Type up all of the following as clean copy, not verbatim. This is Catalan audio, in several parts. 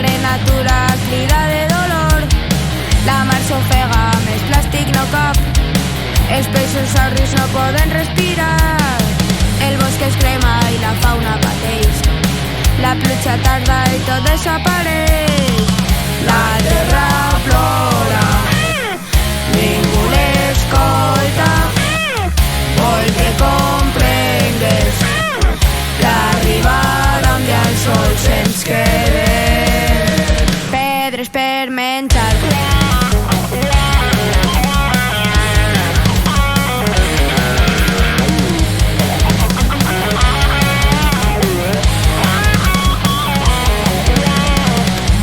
mare natura crida de dolor. La mar s'ofega, més plàstic no cap. Els peixos saurris no poden respirar. El bosc es crema i la fauna pateix. La pluja tarda i tot desapareix. La terra plora, ningú l'escolta. Vull que comprengues, l'arribada on ja el sol se'ns queden pedres per menjar.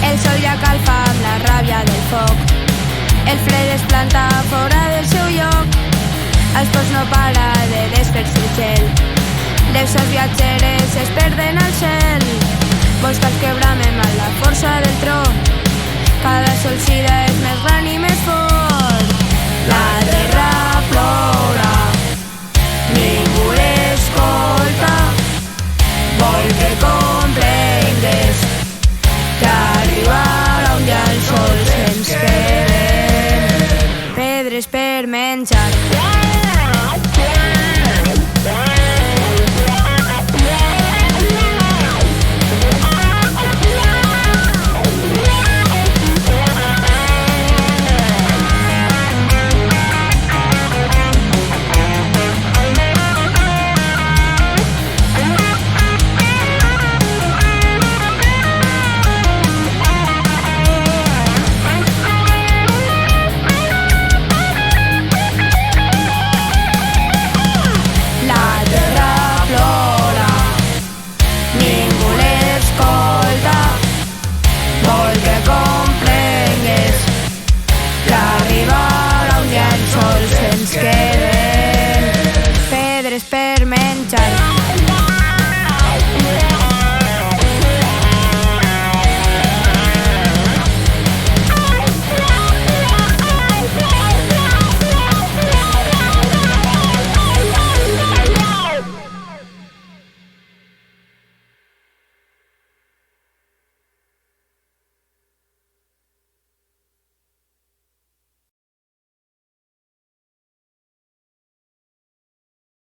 El sol ja calfa amb la ràbia del foc. El fred es planta fora del seu lloc. Els pols no para de desfer-se el gel. Les aus viatgeres es perden al cel.